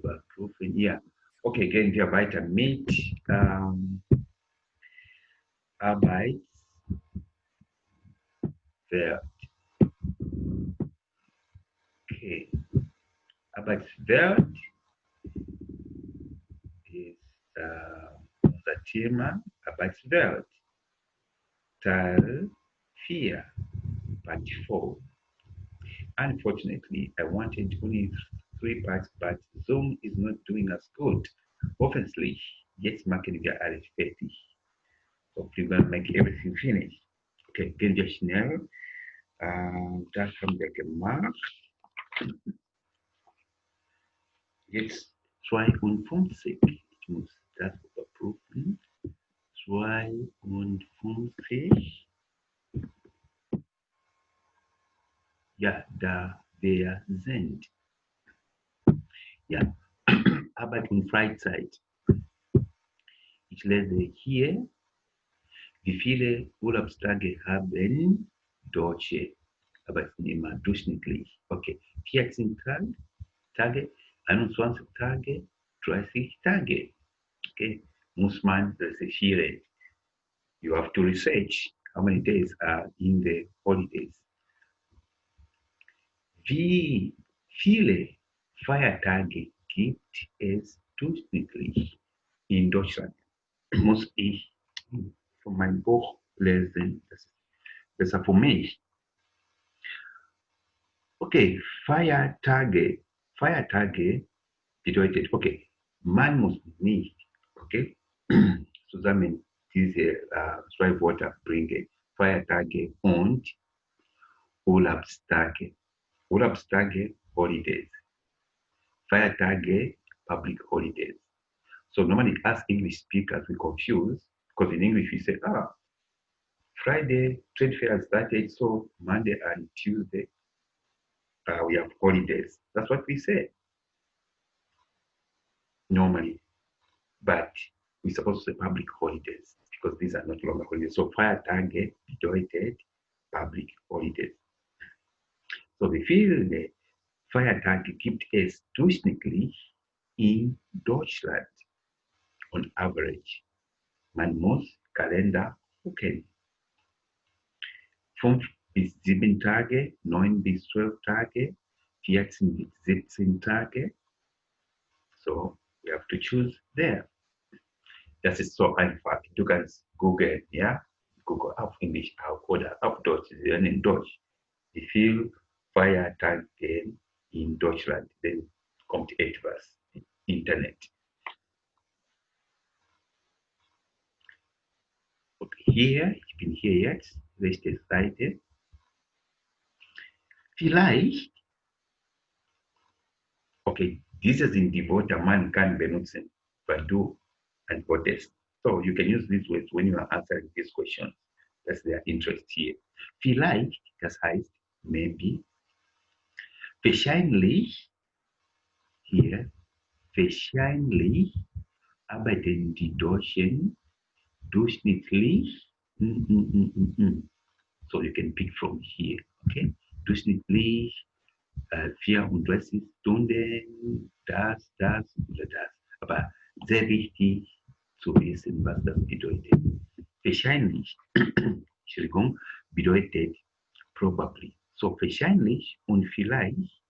überprüfen. Ja, okay, gehen wir weiter mit Arbeitswert. Okay, Arbeitswert ist unser Thema. Arbeitswert, Teil 4, Part 4. Unfortunately, I wanted only 3 parts, but Zoom is not doing us good. Hoffentlich, jetzt machen wir alles fertig. So, we're going to make everything finish. Okay, gehen wir schnell. Das haben wir gemacht. Jetzt 52. Ich muss das überprüfen. 52. Ja, da wir sind. Ja, Arbeit und Freizeit. Ich lese hier, wie viele Urlaubstage haben Deutsche Arbeitnehmer durchschnittlich? Okay, 14 Tage, 21 Tage, 30 Tage. Okay, muss man recherchieren. You have to research how many days are in the holidays. Wie viele Feiertage gibt es durchschnittlich in Deutschland? Muss ich von meinem Buch lesen, das ist besser für mich. Okay, Feiertage bedeutet, okay, man muss nicht, okay, zusammen diese 2 Wörter bringen, Feiertage und Urlaubstage. Urlaubstage, holidays. Feiertage, public holidays. So normally as English speakers, we confuse, because in English we say, Friday, trade fair started, so Monday and Tuesday, we have holidays. That's what we say normally. But we're supposed to say public holidays, because these are not longer holidays. So Feiertage bedeutet public holidays. So wie viele Feiertage gibt es durchschnittlich in Deutschland on average? Man muss Kalender gucken. 5 bis 7 Tage, 9 bis 12 Tage, 14 bis 17 Tage. So we have to choose there. Das ist so einfach. Du kannst googeln, ja? Google auf Englisch auch oder auf Deutsch, sie lernen Deutsch. Wie viel Feiertage in Deutschland, dann kommt etwas im Internet. Okay, hier, ich bin hier jetzt, rechte Seite. Vielleicht, okay, diese sind die Wörter, man kann benutzen, weil du antwortest. So you can use these words when you are answering these questions. That's their interest here. Vielleicht, das heißt maybe. Wahrscheinlich, hier, wahrscheinlich arbeiten die Deutschen durchschnittlich, so you can pick from here, okay? Durchschnittlich 34 Stunden, das oder das. Aber sehr wichtig zu wissen, was das bedeutet. Wahrscheinlich, Entschuldigung, bedeutet probably. So wahrscheinlich und vielleicht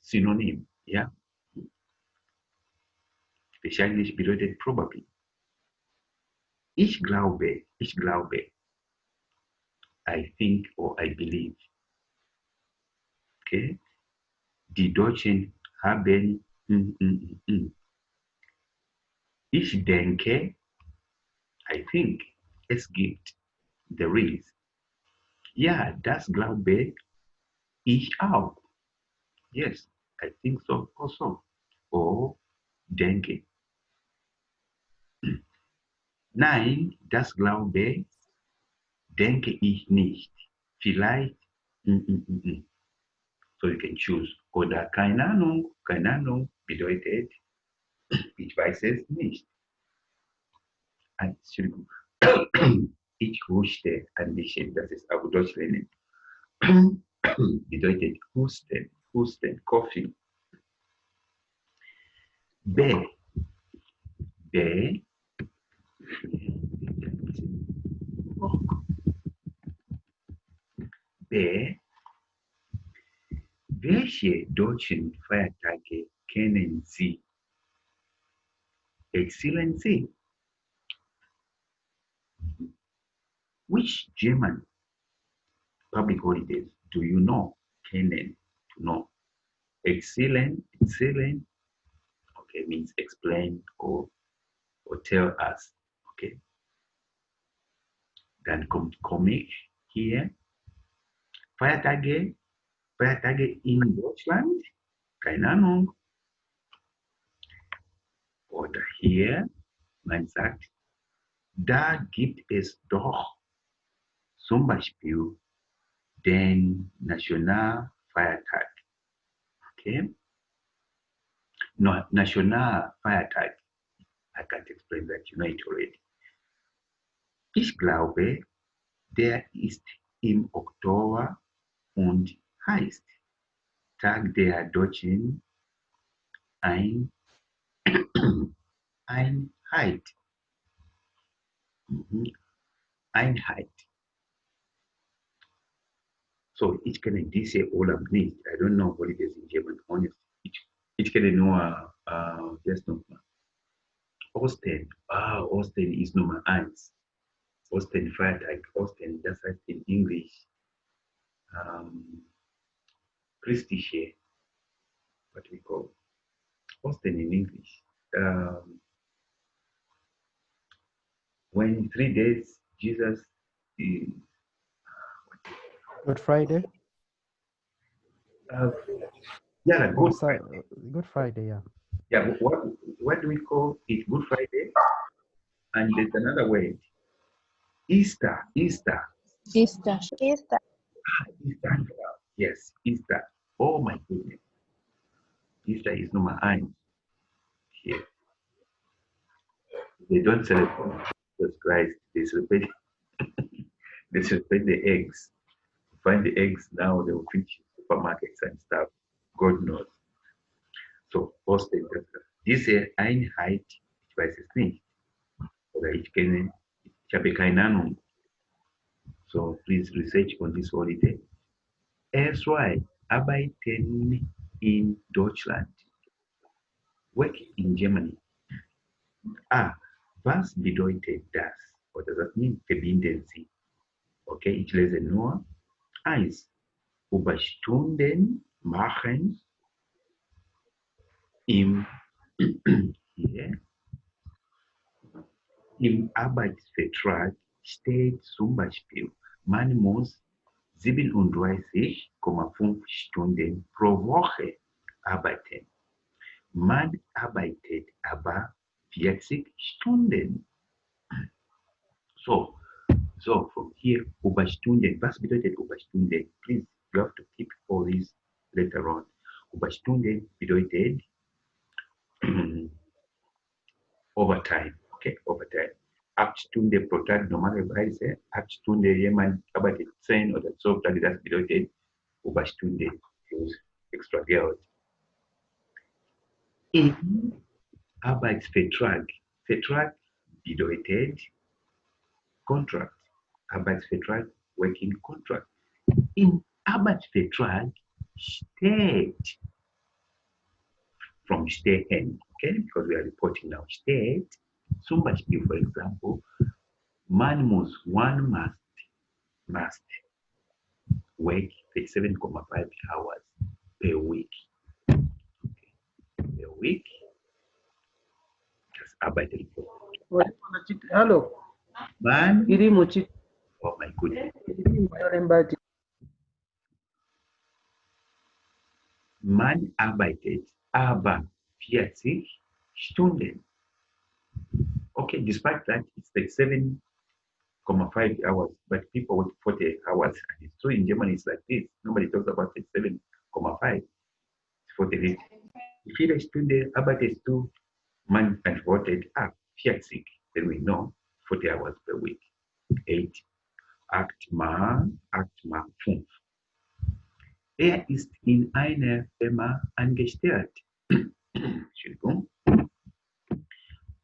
Synonym, ja? Wahrscheinlich bedeutet probably. Ich glaube, I think or I believe. Okay? Die Deutschen haben, Ich denke, I think, es gibt, there is. Ja, das glaube ich auch. Yes, I think so also. Or denke. Nein, das denke ich nicht. Vielleicht, So you can choose. Oder keine Ahnung bedeutet, ich weiß es nicht. Entschuldigung. Ich huste ein bisschen, das ist auf Deutsch lernen. Bedeutet husten, coughing. B. B. B. Welche deutschen Feiertage kennen Sie? Excellency. Which German public holidays do you know? Kennen, to know. Excellent, excellent, okay, means explain or tell us, okay. Dann kommt Comic hier. Feiertage, Feiertage in Deutschland, keine Ahnung. Oder hier, man sagt, da gibt es doch zum Beispiel den Nationalfeiertag. Okay? No, Nationalfeiertag. I can't explain that, you know it already. Ich glaube, der ist im Oktober und heißt Tag der deutschen Einheit. Einheit. So, ich kenne diese Urlaub nicht. I don't know what it is in German, honestly. Ich kenne nur, jetzt nochmal. Osten. Osten ist Nummer 1. Osten Feiertag. Osten, das heißt in Englisch christliche, what we call Osten in English. When 3 days Jesus is Good Friday. Yeah, Good Friday, yeah. Yeah, what do we call it? Good Friday? And there's another word. Easter. Easter. Easter. Yes, Easter. Oh my goodness. Easter is number 1 here. They don't celebrate Jesus Christ. They celebrate the eggs. You find the eggs now, they will preach in supermarkets and stuff. God knows. So, diese Einheit, ich weiß es nicht. Oder ich habe keine Ahnung. So, please research on this holiday. SY, arbeiten in Deutschland. Work in Germany. Was bedeutet das? What does that mean? Verbinden Sie. Okay, ich lese nur. 1. Überstunden machen im Arbeitsvertrag steht zum Beispiel, man muss 37,5 Stunden pro Woche arbeiten. Man arbeitet aber 40 Stunden. So from here, Überstunden. Was bedeutet Überstunden? Please, you have to keep all this later on. Überstunden bedeutet overtime. Okay, overtime. 8 Stunden pro Tag normalerweise. 8 Stunden jemand arbeitet 10 oder 12 Tage, das bedeutet Überstunden plus extra Geld. Im Arbeitsvertrag. Vertrag bedeutet Contract. Arbeitsvertrag, Working Contract. Im Arbeitsvertrag steht from stehen, okay, because we are reporting now, steht, zum Beispiel, for example, one must work 37,5 hours per week. Okay. Per week, das arbeitet. Hello. Man, Irimuchi. oh my goodness. Man arbeitet aber 40 Stunden. Okay, despite that, it's like 7,5 hours, but people work 40 hours. And it's true in Germany, it's like this. Nobody talks about it, 7,5. It's 40. Viele Stunden arbeitest du, man antwortet, 40. Then we know 40 hours per week. 8. 8 mal 5. Er ist in einer Firma angestellt. Entschuldigung.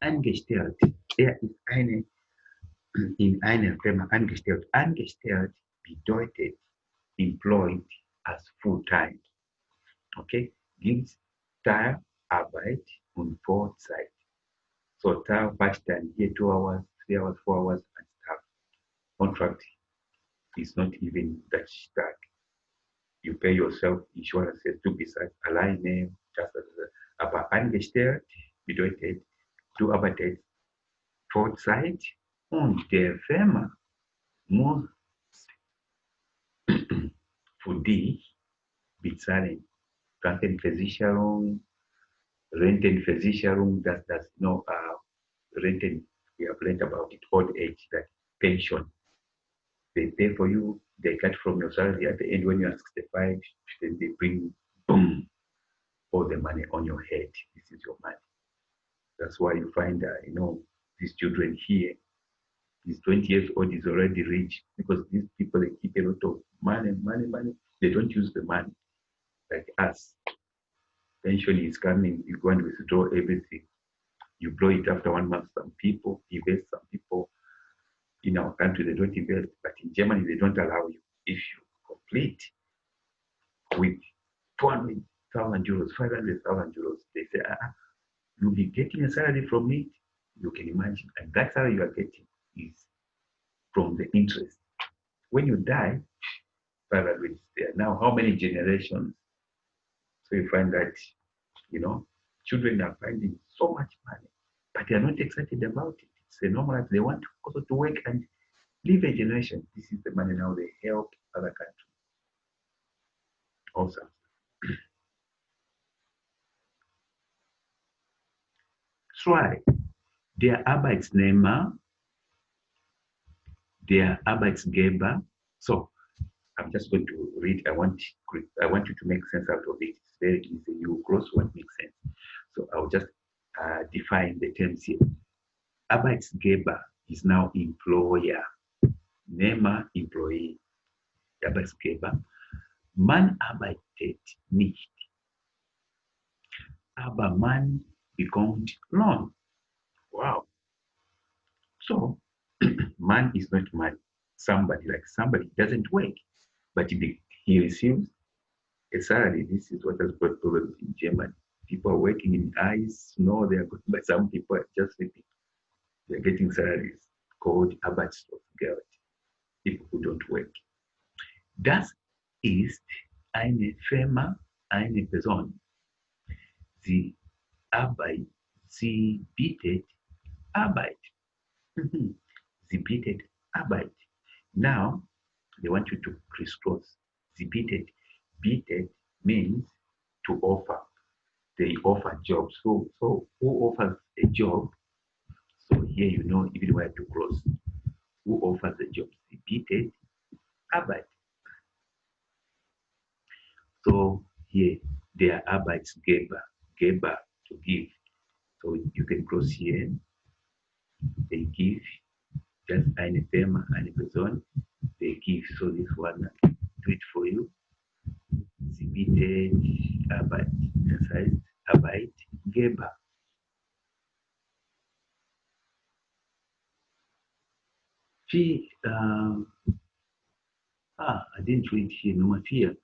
angestellt. Er ist in einer Firma angestellt. Angestellt bedeutet employed as full-time. Okay? Gibt Teilarbeit und Vollzeit. So part-time here 2 hours, 3 hours, 4 hours and stuff. Contract is not even that stark. You pay yourself insurances to be alleine, aber angestellt bedeutet, du arbeitest Vollzeit und der Firma muss für dich bezahlen. Krankenversicherung, Rentenversicherung, that's no Renten, we have learned about it, old age, that pension. They pay for you, they cut from your salary at the end when you are 65, then they bring, boom, all the money on your head. This is your money. That's why you find, these children here, this 20 years old is already rich because these people, they keep a lot of money. They don't use the money like us. Pension is coming, you go and withdraw everything. You blow it after 1 month. Some people invest, some people in our country, they don't invest, but in Germany, they don't allow you. If you complete with 400,000 euros, 500,000 euros, they say, you'll be getting a salary from it. You can imagine, and that salary you are getting is from the interest. When you die, 500 is there. Now, how many generations? So you find that, children are finding so much money, but they are not excited about it. It's a normal life. They want also to work and live a generation. This is the money now they help other countries. Awesome. Zwei. Der Arbeitnehmer, der Arbeitgeber. So I'm just going to read. I want you to make sense out of it. It's very easy. You cross what makes sense. So I'll just define the terms here. Arbeitgeber is now employer. Nehmer, employee. Arbeitgeber. Man arbeitet nicht. Aber man bekommt Lohn. Wow. So, man is not man. Somebody doesn't work, but he receives a salary. This is what has brought problems in Germany. People are working in ice, snow, they are good, but some people are just sleeping. They're getting salaries called Arbeitslosengeld. People who don't work. Das ist eine Firma, eine Person. Sie bietet Arbeit. Sie bietet Arbeit. Now, they want you to crisscross. Sie bietet. Bietet means to offer. They offer jobs. So who offers a job? So here you know even where to cross. Who offers the job? Sie bietet Arbeit. So here, there are Arbeitgeber, Geber, to give. So you can cross here. They give. Just eine Firma, eine Person. They give. So this one, do it for you. Sie bietet Arbeit. Das heißt Arbeitgeber. I didn't read here. Nummer 4.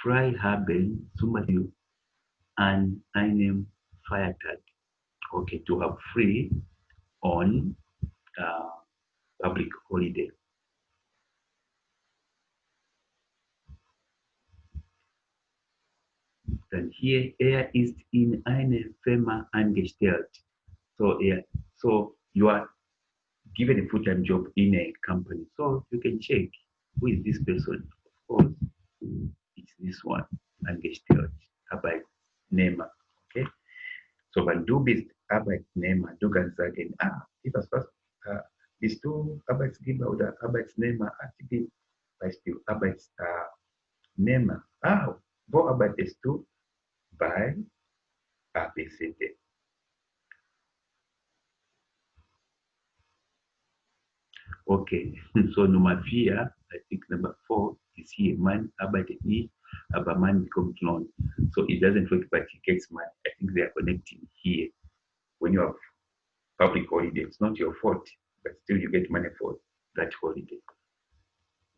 Frei haben, zum Beispiel an einem Feiertag. Okay, to have free on public holiday. Dann hier, ist in einer Firma angestellt. So you are given a full-time job in a company. So you can check who is this person. Of course, it's this one, angestellt, Arbeitnehmer. Okay? So wenn du bist Arbeitnehmer, du kannst sagen, bist du Arbeitgeber oder Arbeitnehmer? Ich bin Beispiel Arbeitnehmer. Wo arbeitest du? Bei ABCD. Okay, so Nummer 4, I think number 4 is here. Man arbeitet nicht, aber man bekommt Lohn. So it doesn't work, but he gets money. I think they are connecting here. When you have public holiday. It's not your fault, but still you get money for that holiday.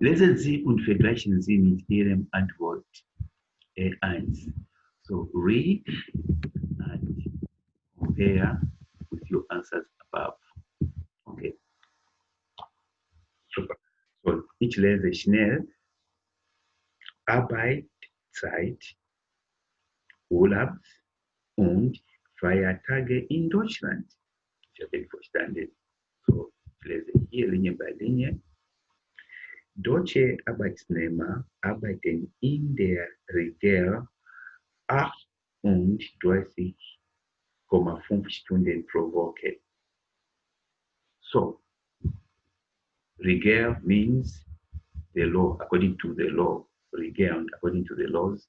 Lesen Sie und vergleichen Sie mit Ihrem Antwort E1. So read and compare with your answers above. Okay. Super. So ich lese schnell. Arbeitszeit, Urlaubs- und Feiertage in Deutschland. Ich habe verstanden. So, ich lese hier Linie bei Linie. Deutsche Arbeitnehmer arbeiten in der Regel 38,5 Stunden pro Woche. So, Regel means the law, according to the law. Regel, according to the laws,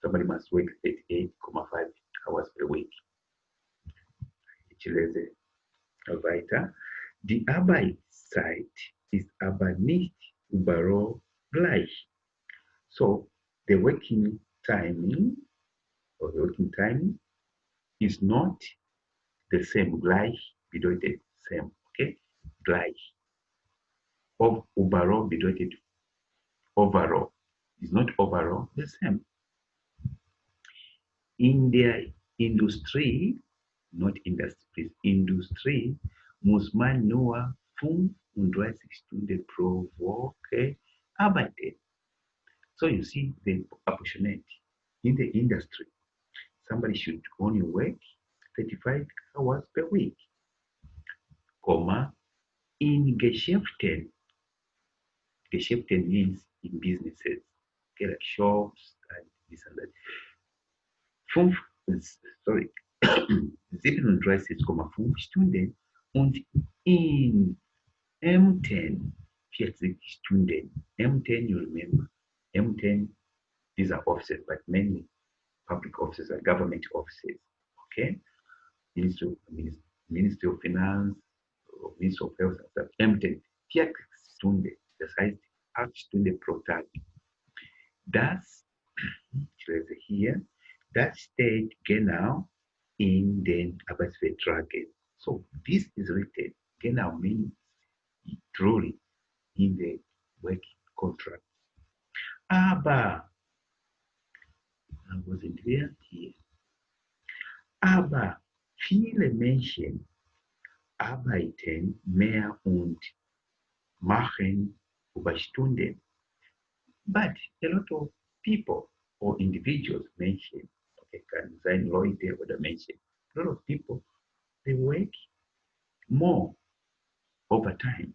somebody must work 38,5 hours per week. Ich lese weiter. Die Arbeitszeit ist aber nicht überall gleich. So, the working timing or the working time is not the same. Gleich bedeutet same, okay? Gleich. Overall bedeutet overall. Is not overall the same. In der Industrie, not industry, Industrie, muss man nur 35 Stunden pro Woche arbeiten. So you see the opportunity in the industry. Somebody should only work 35 hours per week. Comma, in Geschäften. Geschäften means in businesses, okay, like shops and this and that. 37,5 Stunden und in M10 40 Stunden. M10, you remember, M10, these are offices, but mainly public offices and government offices, okay? Ministry of Finance, or Ministry of Health and stuff. M10, 40 Stunden, das heißt 8 Stunden pro Tag. Das, ich lese hier, das steht genau in den Arbeitsverträgen. So this is written, genau means truly in the work contract. Aber, I wasn't there here. Aber viele Menschen arbeiten mehr und machen Überstunden. But a lot of people or individuals mention, okay, kann sein Leute oder Menschen, a lot of people, they work more overtime.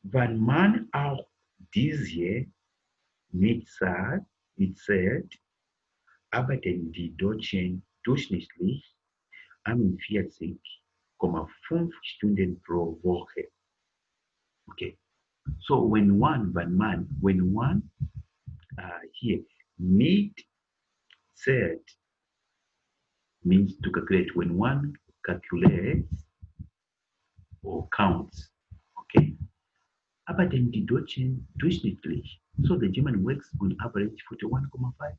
Wenn man auch diese mitzählt, arbeiten die Deutschen durchschnittlich 41,5 Stunden pro Woche. Okay. So when one here mid said means to calculate, when one calculates or counts, okay, arbeiten die Deutschen durchschnittlich. So the German works on average 41,5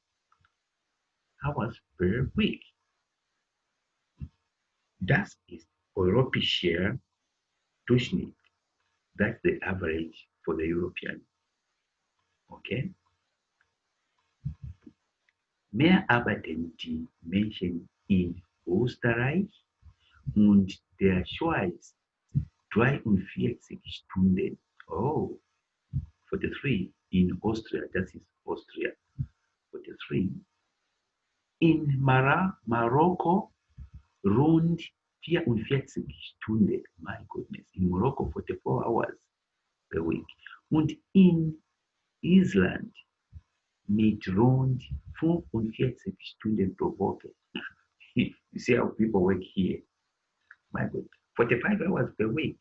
hours per week. Das ist europäischer Durchschnitt. That's the average for the European. Okay? Mehr arbeiten die Menschen in Österreich und der Schweiz 43 Stunden. Oh, 43 in Austria, that is Austria. 43. In Marokko rund 44 Stunden. My goodness. In Morocco 44 hours per week. Und in Island mit rund 45 Stunden pro Woche. You see how people work here. My God, 45 hours per week.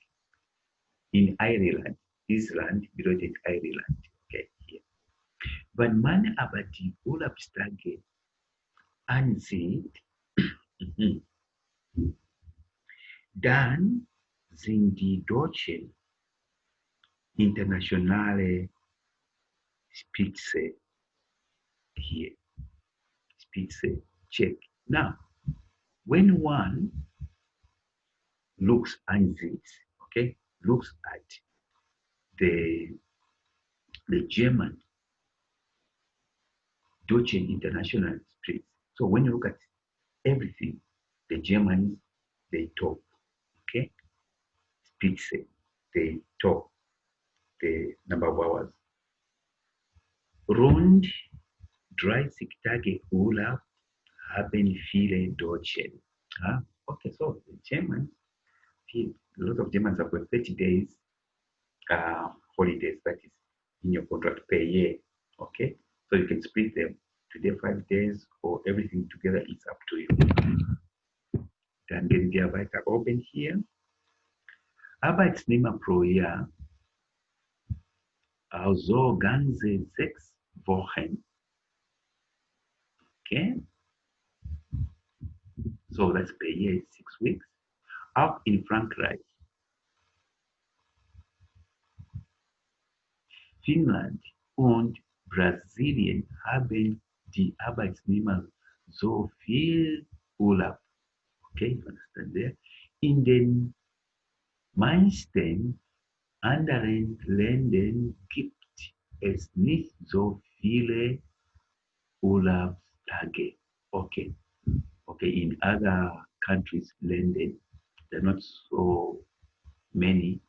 In Ireland, Island bedeutet Ireland. Okay, here. Wenn man aber die Urlaubstage ansieht, dann sind die Deutschen internationale Spitze hier. Spitze, check. Now, When one looks ansieht, okay, looks at the German Deutsche International streets. So when you look at everything, the Germans, they talk, okay? Spitze, they talk the number of hours. Rund 30 Tage Urlaub haben viele Deutsche. Okay, so the Germans, a lot of Germans have got 30 days holidays, that is in your contract per year, okay? So you can split them today 5 days or everything together, it's up to you. Dann gehen wir weiter oben hier. Arbeitsnehmer pro Jahr, also ganze 6 Wochen. Okay? So that's per year, 6 weeks. Auch in Frankreich, Finnland und Brasilien haben die Arbeitsnehmer so viel Urlaub. Okay, you understand there? In den meisten anderen Ländern gibt es nicht so viele Urlaubstage. Okay. Okay, in other countries, Ländern, there are not so many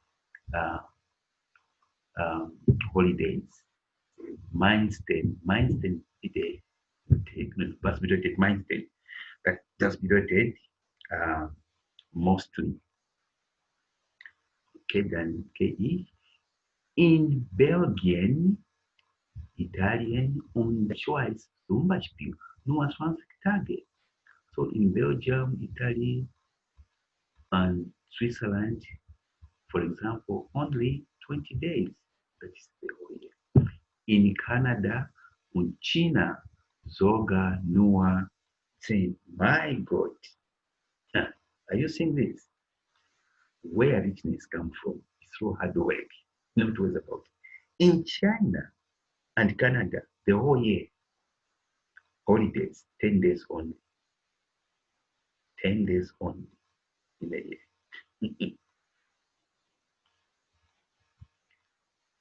holidays. Meisten bitte, was bedeutet meisten? Das bedeutet mostly. Okay, dann gehe ich. In Belgien, Italien und der Schweiz zum Beispiel nur 20 Tage. So in Belgium, Italy, and Switzerland, for example, only 20 days. That is the whole year. In Canada und China sogar nur 10. My God. Are you seeing this? Where richness comes from? It's through hard work. Not worries about it. In China and Canada, the whole year, holidays, 10 days only. 10 days only in a year.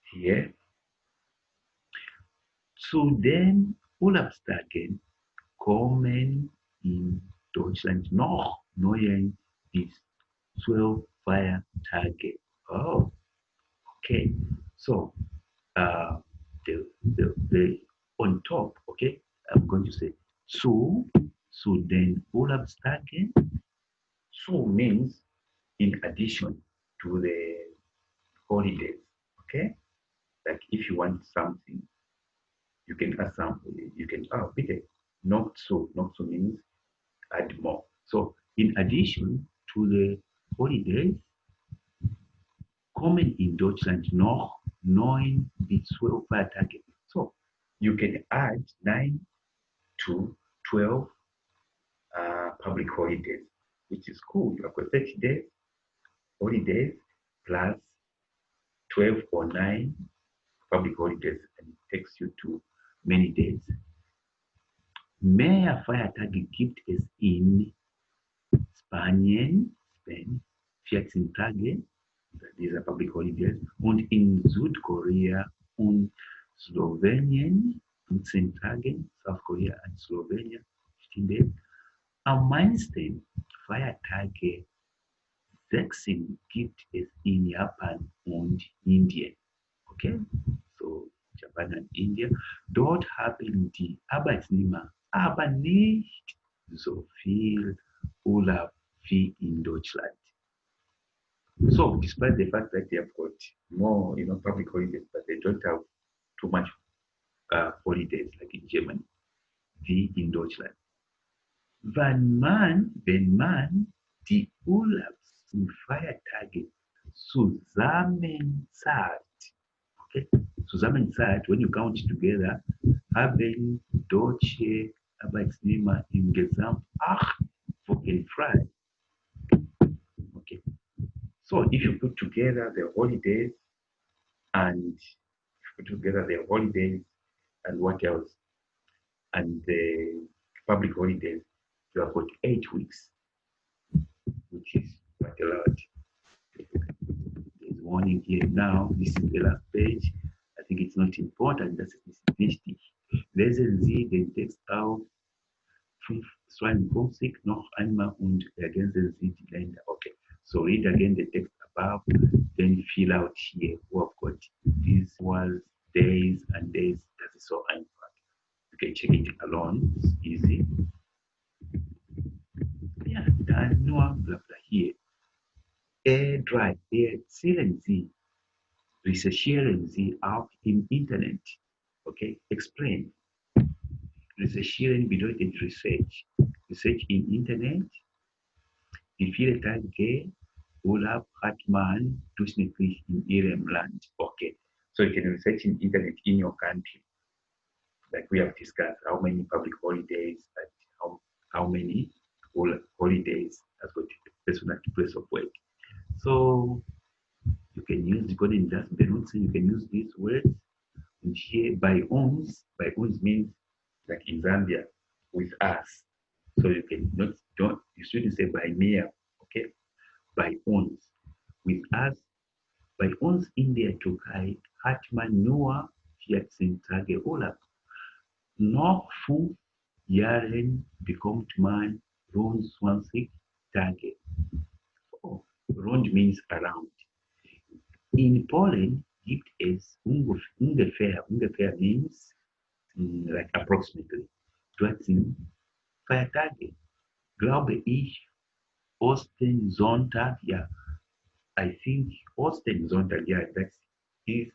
Here, zu den Urlaubstagen kommen in Deutschland noch 9 bis 12 Feiertage. Oh, okay. So, the on top, okay, I'm going to say zu den Urlaubstagen. Zu means in addition to the holidays, okay? Like if you want something, you can add something, you can, bitte, not so means add more. So in addition to the holidays, kommen in Deutschland noch 9 bis 12 Feiertage. So you can add 9 to 12 public holidays, which is cool. You have got 30 days holidays plus 12 or 9 public holidays, and it takes you to many days. Mehr Feiertage gibt es in Spanien, Spain, 14 Tage, these are public holidays, und in Südkorea und Slowenien 15 Tage, South Korea and Slovenia 15 days. Am meisten Feiertage 16 gibt es in Japan und Indien. Okay, so Japan und Indien. Dort haben die Arbeitnehmer aber nicht so viel Urlaub wie in Deutschland. So, despite the fact that they have got more, public holidays, but they don't have too much holidays like in Germany, wie in Deutschland. Wenn man die Urlaubs- und Feiertage zusammenzahlt, okay, zusammenzahlt, when you count together, haben deutsche Arbeitnehmer insgesamt 8 Wochen frei. Okay. So if you put together the holidays and what else, and the public holidays, you have got 8 weeks. which is quite a lot. There's warning here now. This is the last page. I think it's not important. Das ist nicht wichtig. Lesen Sie den Text auf 52 noch einmal und ergänzen Sie die Länder. Okay. So read again the text above, then fill out here. Oh, I've got this was days and days. That is so einfach. You can check it alone. It's easy. Ja, dann nur bla bla hier. Drive, erzählen Sie, recherchieren Sie auch im Internet. Okay, explain. Recherchieren bedeutet Research. Research im Internet. Wie viele Tage Urlaub hat man durchschnittlich in Ihrem Land? Okay, so you can research in Internet in your country. Like we have discussed, how many public holidays and how many holidays has got personal place of work. So you can use golden dust benutzen, you can use these words. And here by ons means like in Zambia with us. So you can you shouldn't say by me, okay? By ons with us. By ons India Türkei hat man nur 14 Tage Urlaub. Noch 5 Jahren bekommt man rund 20 Tage. Oh, rund means around. In Polen gibt es ungefähr means like approximately 13 Feiertage. Glaube ich, Ostensonntag, yeah. I think Ostensonntag, yeah, that's East,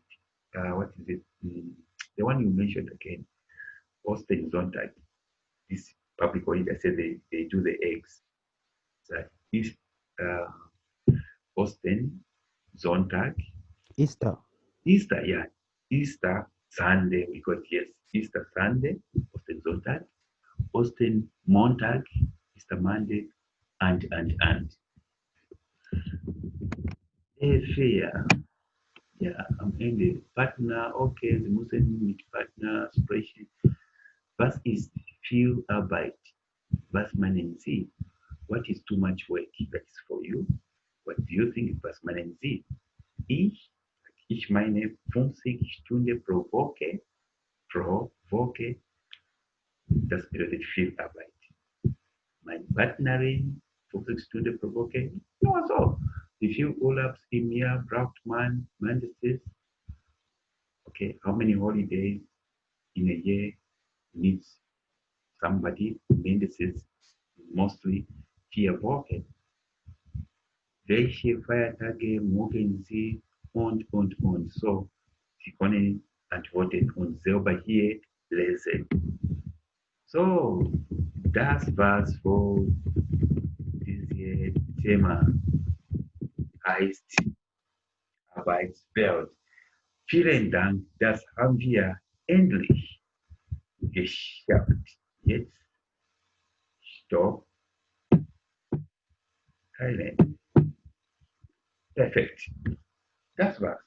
what is it? The one you mentioned again, Ostensonntag. This public holiday, I said they do the eggs. So East, Ostensonntag. Easter. Easter, yeah. Easter Sunday, because yes, Easter Sunday, Ostensonntag, Ostermontag, Easter Monday, and. Fair. Ja, am Ende Partner, okay, Sie müssen mit Partner sprechen. Was ist viel Arbeit? Was meinen Sie? What is too much work? That is for you. What do you think? Was meinen Sie? Ich meine 50 Stunden pro Woche. Das bedeutet viel Arbeit. Meine Partnerin 50 Stunden pro Woche. Nur so. Wie viel Urlaubs im Jahr braucht man mindestens? Okay, how many holidays in a year needs somebody? Mindestens mostly 4 Wochen. Welche Feiertage mögen Sie und. So, Sie können antworten und selber hier lesen. So, das war's für dieses Thema. Heißt Arbeitswelt. Vielen Dank, das haben wir endlich geschafft. Jetzt Stopp. Thailand. Perfect. That's war's.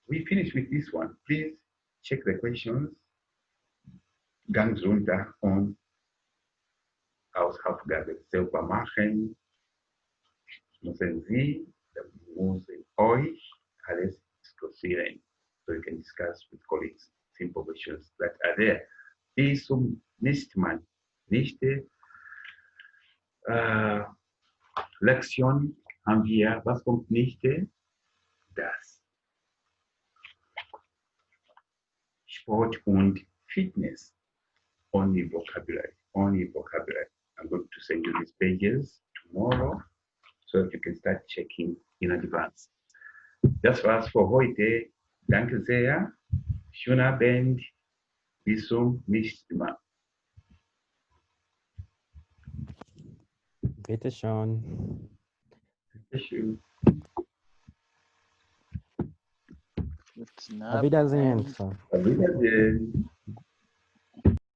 We finished with this one. Please check the questions. Ganz runter und Hausaufgabe selber machen. Müssen Sie, müssen euch alles diskutieren. So you can discuss with colleagues simple questions that are there. Bis zum nächsten Mal. Nächste Lektion haben wir, was kommt nächste? Das Sport und Fitness. Only vocabulary. I'm going to send you these pages tomorrow so that you can start checking in advance. Das war's für heute. Danke sehr. Schönen Abend. Bis zum nächsten Mal. Bitte schon. Tschüss. Auf Wiedersehen. Auf Wiedersehen.